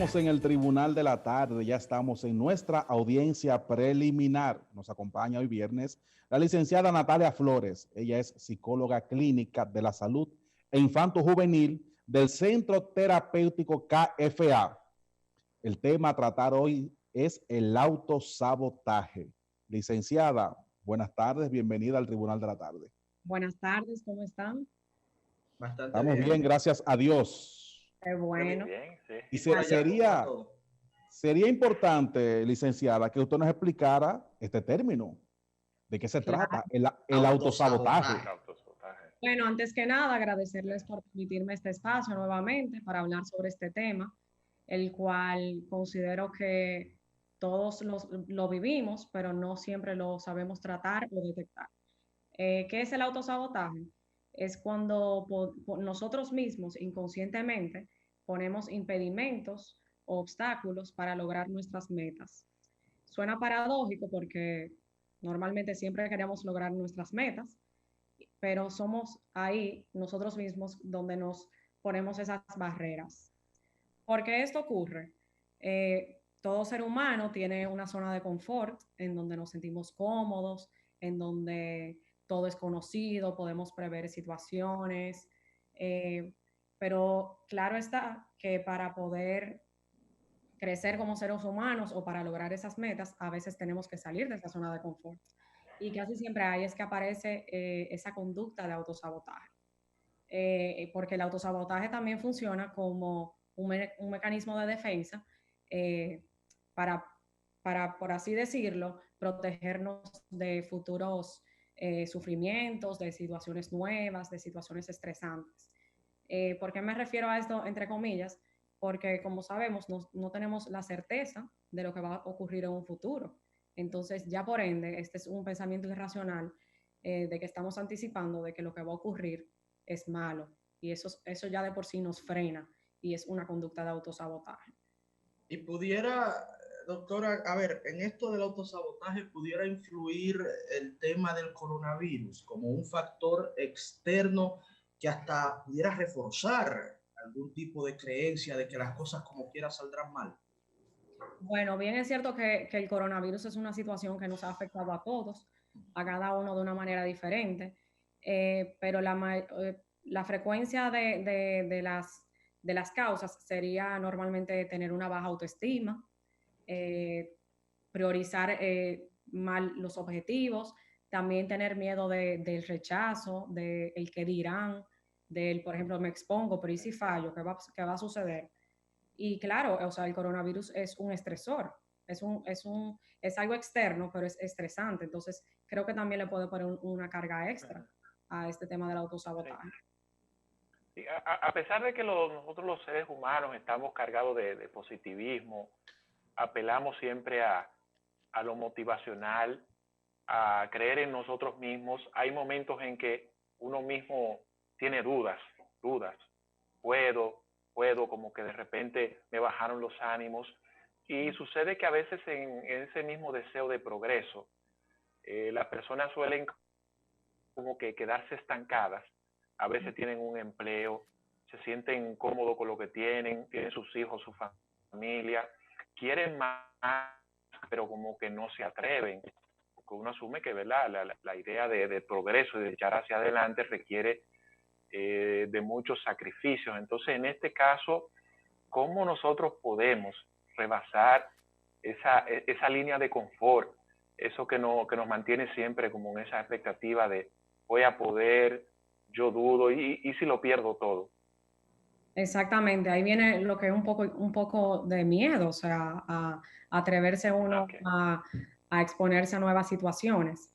estamos en el Tribunal de la Tarde, ya estamos en nuestra audiencia preliminar. Nos acompaña hoy viernes la licenciada Natalia Flores. Ella es psicóloga clínica de la salud e infanto-juvenil del Centro Terapéutico KFA. El tema a tratar hoy es el autosabotaje. Licenciada, buenas tardes, bienvenida al Tribunal de la Tarde. Buenas tardes, ¿cómo están? Bastante Estamos bien, gracias a Dios. Qué bueno. Bien, sí. Y sería importante, licenciada, que usted nos explicara este término. ¿De qué se trata? El autosabotaje. Bueno, antes que nada, agradecerles por permitirme este espacio nuevamente para hablar sobre este tema, el cual considero que todos lo vivimos, pero no siempre lo sabemos tratar o detectar. ¿Qué es el autosabotaje? Es cuando nosotros mismos inconscientemente ponemos impedimentos o obstáculos para lograr nuestras metas. Suena paradójico porque normalmente siempre queremos lograr nuestras metas, pero somos ahí nosotros mismos donde nos ponemos esas barreras. ¿Por qué esto ocurre? Todo ser humano tiene una zona de confort en donde nos sentimos cómodos, en donde todo es conocido, podemos prever situaciones, pero claro está que para poder crecer como seres humanos o para lograr esas metas, a veces tenemos que salir de esa zona de confort. Y casi siempre ahí es que aparece esa conducta de autosabotaje. Porque el autosabotaje también funciona como un mecanismo de defensa eh, para, por así decirlo, protegernos de futuros sufrimientos, de situaciones nuevas, de situaciones estresantes. ¿Por qué me refiero a esto entre comillas? Porque como sabemos, no tenemos la certeza de lo que va a ocurrir en un futuro. Entonces, ya por ende, este es un pensamiento irracional de que estamos anticipando de que lo que va a ocurrir es malo. Y eso ya de por sí nos frena y es una conducta de autosabotaje. Y pudiera, doctora, a ver, en esto del autosabotaje pudiera influir el tema del coronavirus como un factor externo que hasta pudiera reforzar algún tipo de creencia de que las cosas como quiera saldrán mal. Bueno, bien es cierto que el coronavirus es una situación que nos ha afectado a todos, a cada uno de una manera diferente, pero la frecuencia de las causas sería normalmente tener una baja autoestima, priorizar mal los objetivos, también tener miedo del rechazo, del que dirán, por ejemplo, me expongo, pero ¿y si fallo? ¿Qué va a suceder? Y claro, o sea, el coronavirus es un estresor, es algo externo, pero es estresante. Entonces, creo que también le puede poner una carga extra a este tema del autosabotaje. Sí. A pesar de que nosotros los seres humanos estamos cargados de positivismo, apelamos siempre a lo motivacional, a creer en nosotros mismos. Hay momentos en que uno mismo tiene dudas. Puedo, como que de repente me bajaron los ánimos. Y sucede que a veces en ese mismo deseo de progreso, las personas suelen como que quedarse estancadas. A veces tienen un empleo, se sienten cómodos con lo que tienen sus hijos, su familia, quieren más, pero como que no se atreven. Porque uno asume que, ¿verdad?, la idea de progreso y de echar hacia adelante requiere de muchos sacrificios. Entonces, en este caso, ¿cómo nosotros podemos rebasar esa línea de confort? Eso que nos mantiene siempre como en esa expectativa de voy a poder, yo dudo, y si lo pierdo todo. Exactamente, ahí viene lo que es un poco de miedo, o sea, a atreverse uno a exponerse a nuevas situaciones.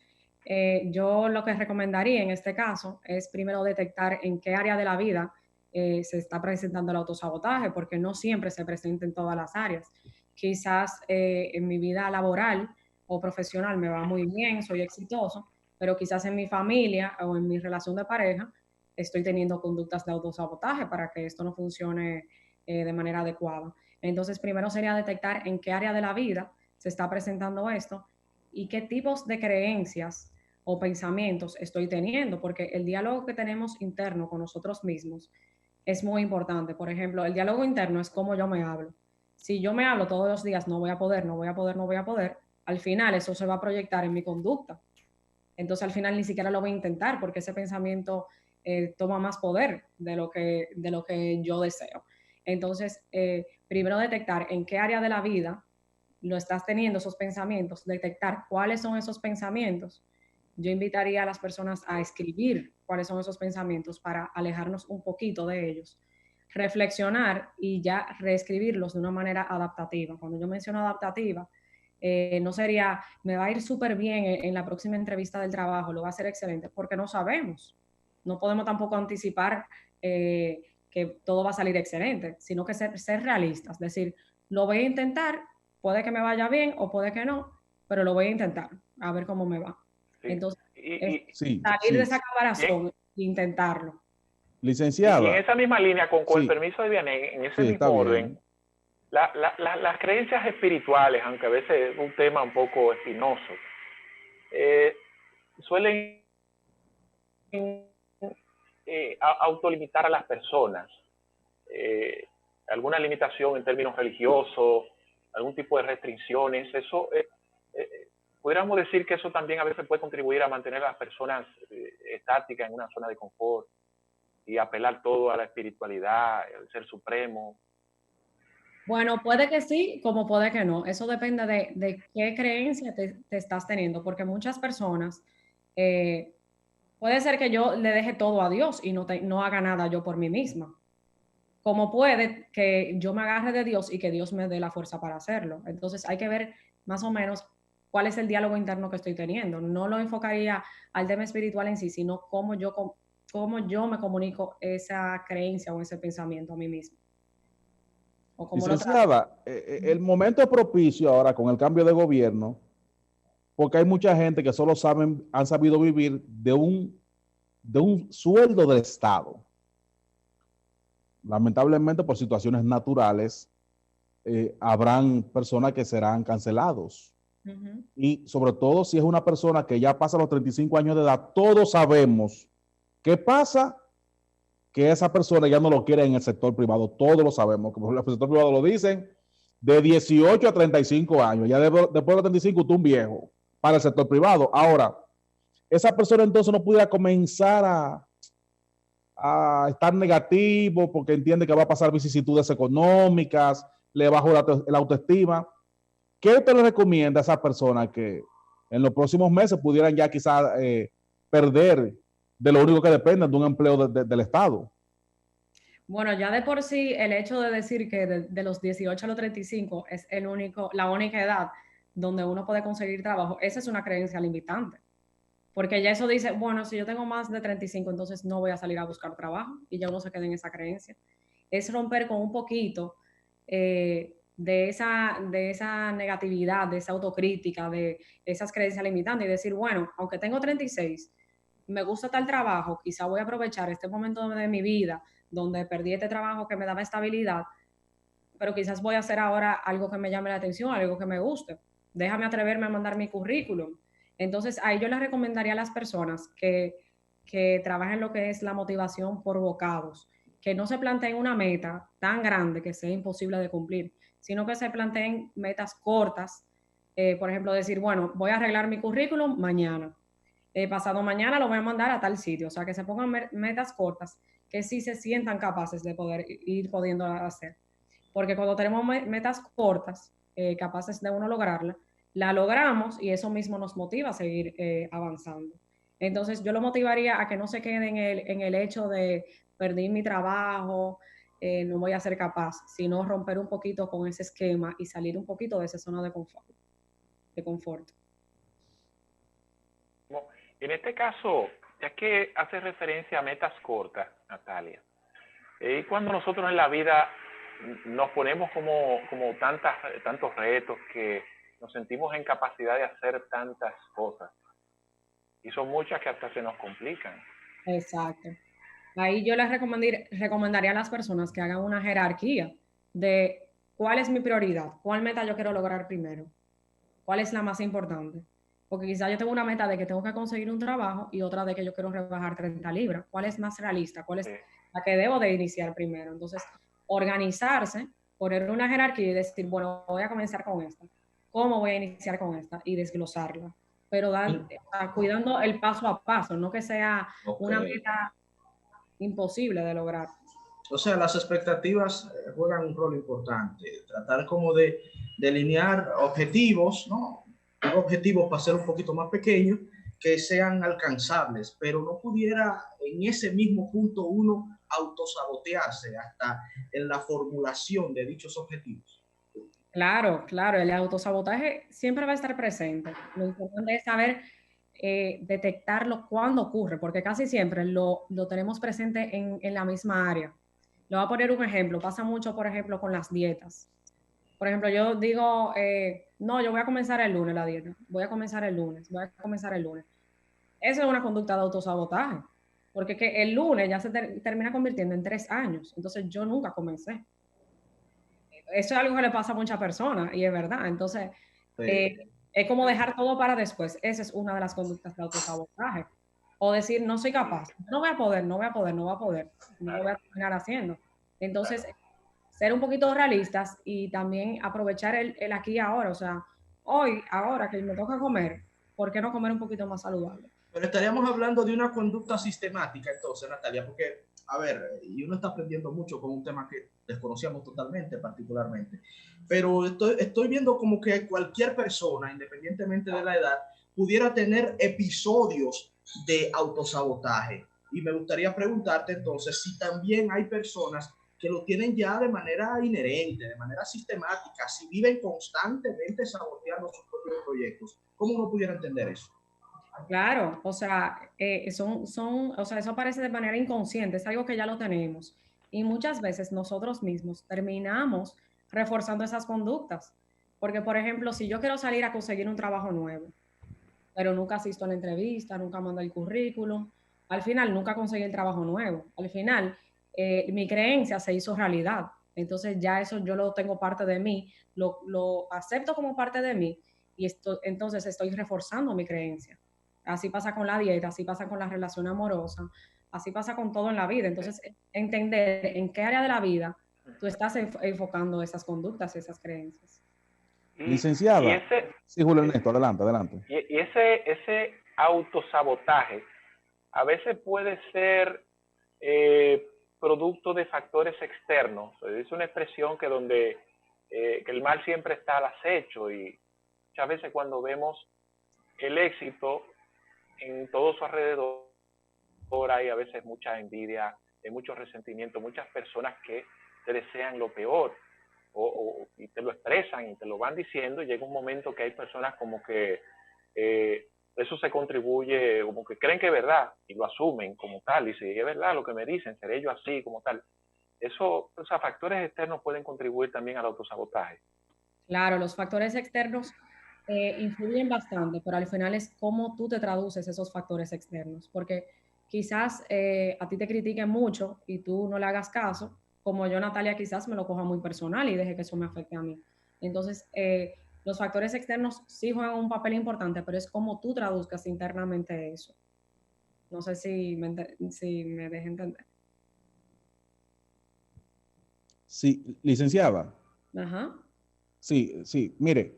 Yo lo que recomendaría en este caso es primero detectar en qué área de la vida se está presentando el autosabotaje, porque no siempre se presenta en todas las áreas. Quizás en mi vida laboral o profesional me va muy bien, soy exitoso, pero quizás en mi familia o en mi relación de pareja estoy teniendo conductas de autosabotaje para que esto no funcione de manera adecuada. Entonces, primero sería detectar en qué área de la vida se está presentando esto y qué tipos de creencias o pensamientos estoy teniendo, porque el diálogo que tenemos interno con nosotros mismos es muy importante. Por ejemplo, el diálogo interno es cómo yo me hablo. Si yo me hablo todos los días, no voy a poder, no voy a poder, no voy a poder, al final eso se va a proyectar en mi conducta. Entonces al final ni siquiera lo voy a intentar porque ese pensamiento toma más poder de lo que yo deseo. Entonces, primero detectar en qué área de la vida lo estás teniendo esos pensamientos, detectar cuáles son esos pensamientos. Yo invitaría a las personas a escribir cuáles son esos pensamientos para alejarnos un poquito de ellos, reflexionar y ya reescribirlos de una manera adaptativa. Cuando yo menciono adaptativa, no sería, me va a ir súper bien en la próxima entrevista del trabajo, lo va a hacer excelente, porque no sabemos. No podemos tampoco anticipar que todo va a salir excelente, sino que ser realistas, es decir, lo voy a intentar, puede que me vaya bien o puede que no, pero lo voy a intentar, a ver cómo me va. Sí. Entonces, Sí, salir de esa Bien. caparazón e intentarlo. Y en licenciada. esa misma línea, con el Sí, permiso de Vianney, en ese sí, está mismo orden, bien. las creencias espirituales, aunque a veces es un tema un poco espinoso, suelen autolimitar a las personas. Eh, alguna limitación en términos religiosos, algún tipo de restricciones, eso, pudiéramos decir que eso también a veces puede contribuir a mantener a las personas estáticas en una zona de confort y apelar todo a la espiritualidad, al ser supremo. Bueno, puede que sí, como puede que no. Eso depende de qué creencia te estás teniendo, porque muchas personas, puede ser que yo le deje todo a Dios y no haga nada yo por mí misma. Como puede que yo me agarre de Dios y que Dios me dé la fuerza para hacerlo. Entonces hay que ver más o menos cuál es el diálogo interno que estoy teniendo. No lo enfocaría al tema espiritual en sí, sino cómo yo me comunico esa creencia o ese pensamiento a mí mismo. O cómo lo trato. Licenciada, el momento es propicio ahora con el cambio de gobierno, porque hay mucha gente que solo han sabido vivir de un sueldo del Estado. Lamentablemente, por situaciones naturales, habrán personas que serán cancelados. Y sobre todo si es una persona que ya pasa los 35 años de edad, todos sabemos qué pasa, que esa persona ya no lo quiere en el sector privado, todos lo sabemos, como el sector privado lo dicen, de 18 a 35 años, ya después de los 35 tú un viejo para el sector privado. Ahora, esa persona entonces no pudiera comenzar a estar negativo porque entiende que va a pasar vicisitudes económicas, le bajó la autoestima. ¿Qué usted le recomienda a esa persona que en los próximos meses pudieran ya quizás perder de lo único que dependen de un empleo del Estado? Bueno, ya de por sí el hecho de decir que de los 18 a los 35 es la única edad donde uno puede conseguir trabajo, esa es una creencia limitante. Porque ya eso dice, bueno, si yo tengo más de 35, entonces no voy a salir a buscar trabajo y ya uno se queda en esa creencia. Es romper con un poquito de esa negatividad, de esa autocrítica, de esas creencias limitantes y decir, bueno, aunque tengo 36, me gusta tal trabajo, quizá voy a aprovechar este momento de mi vida donde perdí este trabajo que me daba estabilidad, pero quizás voy a hacer ahora algo que me llame la atención, algo que me guste. Déjame atreverme a mandar mi currículum. Entonces, ahí yo les recomendaría a las personas que trabajen lo que es la motivación por bocados, que no se planteen una meta tan grande que sea imposible de cumplir, sino que se planteen metas cortas. Por ejemplo, decir, bueno, voy a arreglar mi currículum mañana. Pasado mañana lo voy a mandar a tal sitio. O sea, que se pongan metas cortas que sí se sientan capaces de poder ir pudiendo hacer. Porque cuando tenemos metas cortas, capaces de uno lograrla, la logramos y eso mismo nos motiva a seguir avanzando. Entonces yo lo motivaría a que no se quede en el hecho de perdí mi trabajo, no voy a ser capaz, sino romper un poquito con ese esquema y salir un poquito de esa zona de confort. En este caso, ya que hace referencia a metas cortas, Natalia, y cuando nosotros en la vida nos ponemos como tantos retos que nos sentimos en capacidad de hacer tantas cosas, y son muchas que hasta se nos complican. Exacto. Ahí yo les recomendaría a las personas que hagan una jerarquía de cuál es mi prioridad, cuál meta yo quiero lograr primero, cuál es la más importante. Porque quizás yo tengo una meta de que tengo que conseguir un trabajo y otra de que yo quiero rebajar 30 ¿Cuál es más realista? ¿Cuál es la que debo de iniciar primero? Entonces, organizarse poner una jerarquía y decir, bueno, voy a comenzar con esta. ¿Cómo voy a iniciar con esta? Y desglosarla. Pero cuidando el paso a paso, no que sea una meta imposible de lograr. O sea, las expectativas juegan un rol importante. Tratar como de delinear objetivos, ¿no? Objetivos para ser un poquito más pequeños, que sean alcanzables, pero no pudiera en ese mismo punto uno autosabotearse hasta en la formulación de dichos objetivos. Claro, claro, el autosabotaje siempre va a estar presente. Lo importante es saber detectarlo cuando ocurre, porque casi siempre lo tenemos presente en la misma área. Le voy a poner un ejemplo. Pasa mucho, por ejemplo, con las dietas. Por ejemplo, yo digo, no, yo voy a comenzar el lunes la dieta. Voy a comenzar el lunes. Voy a comenzar el lunes. Eso es una conducta de autosabotaje. Porque que el lunes ya se termina convirtiendo en 3 años. Entonces yo nunca comencé. Eso es algo que le pasa a muchas personas y es verdad. Entonces, es como dejar todo para después. Esa es una de las conductas de autosabotaje. O decir, no soy capaz, no voy a poder, no lo voy a terminar haciendo. Entonces, ser un poquito realistas y también aprovechar el aquí y ahora. O sea, hoy, ahora que me toca comer, ¿por qué no comer un poquito más saludable? Pero estaríamos hablando de una conducta sistemática entonces, Natalia, porque, a ver, y uno está aprendiendo mucho con un tema que desconocíamos totalmente, particularmente, pero estoy viendo como que cualquier persona, independientemente de la edad, pudiera tener episodios de autosabotaje. Y me gustaría preguntarte entonces si también hay personas que lo tienen ya de manera inherente, de manera sistemática, si viven constantemente saboteando sus propios proyectos. ¿Cómo uno pudiera entender eso? Claro, o sea, o sea, eso aparece de manera inconsciente, es algo que ya lo tenemos. Y muchas veces nosotros mismos terminamos reforzando esas conductas. Porque, por ejemplo, si yo quiero salir a conseguir un trabajo nuevo, pero nunca asisto a la entrevista, nunca mando el currículum, al final nunca conseguí el trabajo nuevo. Al final, mi creencia se hizo realidad. Entonces ya eso yo lo tengo parte de mí, lo acepto como parte de mí y entonces estoy reforzando mi creencia. Así pasa con la dieta, así pasa con la relación amorosa, así pasa con todo en la vida. Entonces, entender en qué área de la vida tú estás enfocando esas conductas, esas creencias. Licenciada. Sí, Julio Ernesto, adelante, adelante. Y ese autosabotaje a veces puede ser producto de factores externos. Es una expresión que donde que el mal siempre está al acecho y muchas veces cuando vemos el éxito en todo su alrededor hay a veces mucha envidia, hay mucho resentimiento, muchas personas que te desean lo peor y te lo expresan y te lo van diciendo y llega un momento que hay personas como que eso se contribuye, como que creen que es verdad y lo asumen como tal y si es verdad lo que me dicen, seré yo así como tal. Eso, o sea, factores externos pueden contribuir también al autosabotaje. Claro, los factores externos influyen bastante, pero al final es cómo tú te traduces esos factores externos, porque quizás a ti te critiquen mucho y tú no le hagas caso, como yo, Natalia, quizás me lo coja muy personal y deje que eso me afecte a mí. Entonces, los factores externos sí juegan un papel importante, pero es cómo tú traduzcas internamente eso. No sé si me deje entender. Sí, licenciada. Ajá. Sí, sí, mire,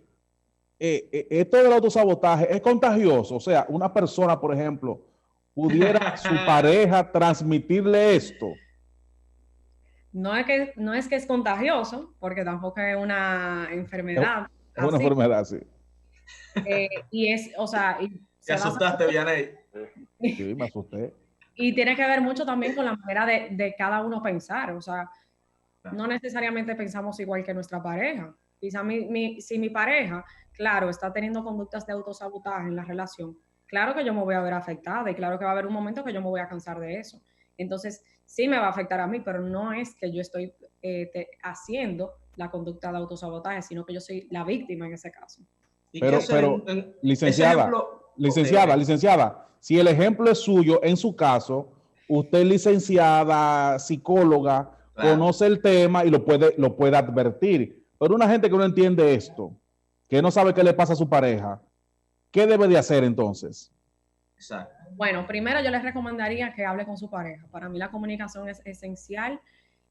esto del autosabotaje es contagioso. O sea, una persona, por ejemplo, pudiera su pareja transmitirle esto. No es que es contagioso, porque tampoco es una enfermedad. Es una enfermedad, sí. Y es, o sea... Te asustaste, Vianey. Sí, me asusté. Y tiene que ver mucho también con la manera de cada uno pensar. O sea, no necesariamente pensamos igual que nuestra pareja. Quizá si mi pareja, claro, está teniendo conductas de autosabotaje en la relación, claro que yo me voy a ver afectada y claro que va a haber un momento que yo me voy a cansar de eso. Entonces, sí me va a afectar a mí, pero no es que yo estoy haciendo la conducta de autosabotaje, sino que yo soy la víctima en ese caso. Pero licenciada, licenciada, si el ejemplo es suyo, en su caso, usted licenciada, psicóloga, claro, conoce el tema y lo puede advertir. Pero una gente que no entiende esto, que no sabe qué le pasa a su pareja, ¿qué debe de hacer entonces? Exacto. Bueno, primero yo les recomendaría que hable con su pareja. Para mí la comunicación es esencial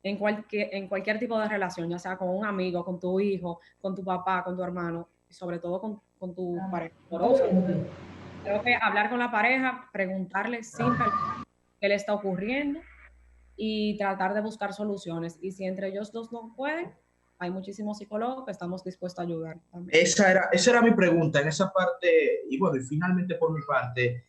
en cualquier tipo de relación, ya sea con un amigo, con tu hijo, con tu papá, con tu hermano, y sobre todo con tu pareja amorosa. Creo que hablar con la pareja, preguntarle simplemente qué le está ocurriendo y tratar de buscar soluciones. Y si entre ellos dos no pueden, hay muchísimos psicólogos que estamos dispuestos a ayudar también. Esa era mi pregunta en esa parte. Y bueno, y finalmente por mi parte,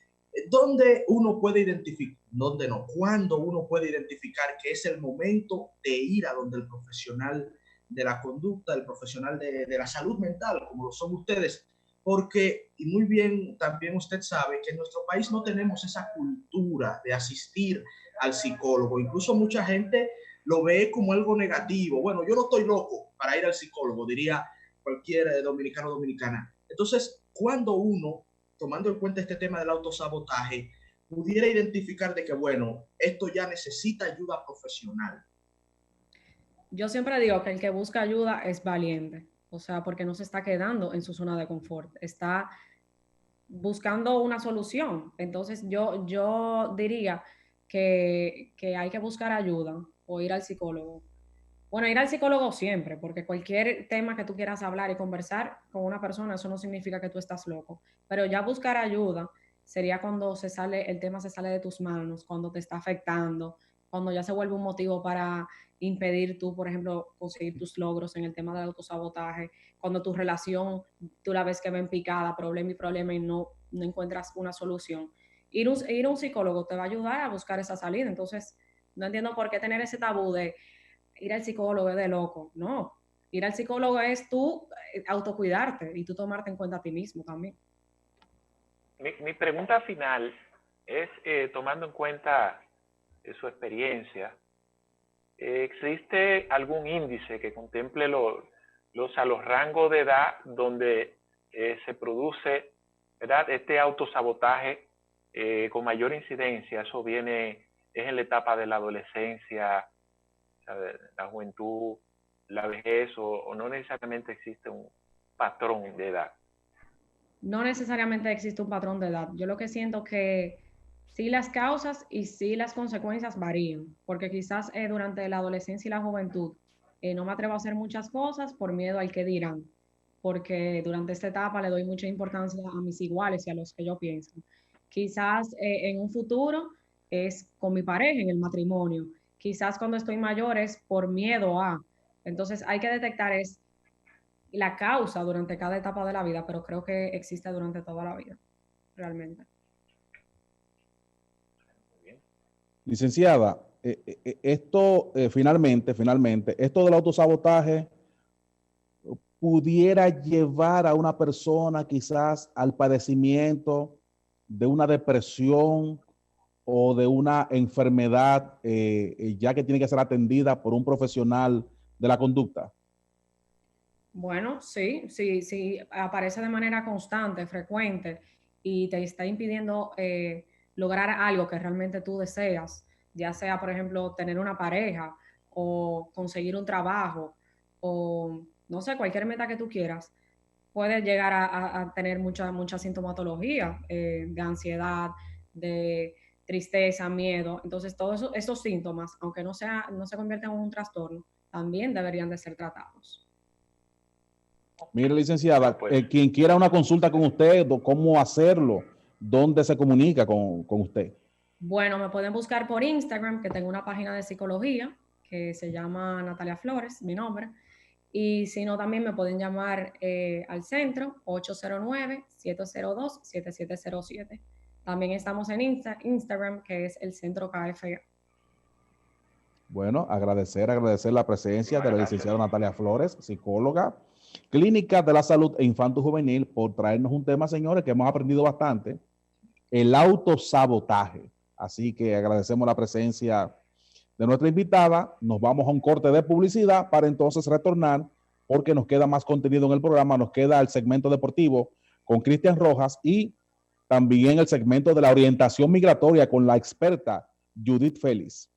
¿dónde uno puede identificar, dónde no, cuándo uno puede identificar que es el momento de ir a donde el profesional de la conducta, el profesional de la salud mental, como lo son ustedes? Porque, y muy bien, también usted sabe que en nuestro país no tenemos esa cultura de asistir al psicólogo. Incluso mucha gente lo ve como algo negativo. Bueno, yo no estoy loco para ir al psicólogo, diría cualquier dominicano o dominicana. Entonces, cuando uno, tomando en cuenta este tema del autosabotaje, pudiera identificar de que, bueno, esto ya necesita ayuda profesional? Yo siempre digo que el que busca ayuda es valiente, o sea, porque no se está quedando en su zona de confort, está buscando una solución. Entonces yo diría que hay que buscar ayuda o ir al psicólogo. Bueno, ir al psicólogo siempre, porque cualquier tema que tú quieras hablar y conversar con una persona, eso no significa que tú estás loco. Pero ya buscar ayuda sería cuando el tema se sale de tus manos, cuando te está afectando, cuando ya se vuelve un motivo para impedir tú, por ejemplo, conseguir tus logros en el tema del autosabotaje, cuando tu relación, tú la ves que va en picada, problema y no encuentras una solución. Ir a un psicólogo te va a ayudar a buscar esa salida. Entonces, no entiendo por qué tener ese tabú de ir al psicólogo es de loco. No, ir al psicólogo es tú autocuidarte y tú tomarte en cuenta a ti mismo también. Mi pregunta final es, tomando en cuenta su experiencia, ¿existe algún índice que contemple los rangos de edad donde se produce, ¿verdad?, este autosabotaje con mayor incidencia? Eso es en la etapa de la adolescencia, la juventud, la vejez, o no necesariamente existe un patrón de edad. No necesariamente existe un patrón de edad. Yo lo que siento que sí las causas y sí las consecuencias varían, porque quizás durante la adolescencia y la juventud no me atrevo a hacer muchas cosas por miedo al que dirán, porque durante esta etapa le doy mucha importancia a mis iguales y a los que yo pienso. Quizás en un futuro es con mi pareja, en el matrimonio. Quizás cuando estoy mayor es por miedo a. Entonces hay que detectar la causa durante cada etapa de la vida, pero creo que existe durante toda la vida, realmente. Licenciada, esto finalmente, esto del autosabotaje pudiera llevar a una persona quizás al padecimiento de una depresión o de una enfermedad, ya que tiene que ser atendida por un profesional de la conducta. Bueno, sí, aparece de manera constante, frecuente y te está impidiendo lograr algo que realmente tú deseas, ya sea, por ejemplo, tener una pareja o conseguir un trabajo o, no sé, cualquier meta que tú quieras, puedes llegar a tener mucha sintomatología de ansiedad, de tristeza, miedo. Entonces, todos esos síntomas, aunque no se conviertan en un trastorno, también deberían de ser tratados. Mire, licenciada, quien quiera una consulta con usted, cómo hacerlo, dónde se comunica con usted. Bueno, me pueden buscar por Instagram, que tengo una página de psicología que se llama Natalia Flores, mi nombre. Y si no, también me pueden llamar al centro 809-702-7707. También estamos en Instagram, que es el Centro KFA. Bueno, agradecer la presencia de la licenciada Natalia Flores, psicóloga, Clínica de la Salud e Infanto Juvenil, por traernos un tema, señores, que hemos aprendido bastante, el autosabotaje. Así que agradecemos la presencia de nuestra invitada. Nos vamos a un corte de publicidad para entonces retornar, porque nos queda más contenido en el programa. Nos queda el segmento deportivo con Cristian Rojas y también el segmento de la orientación migratoria con la experta Judith Félix.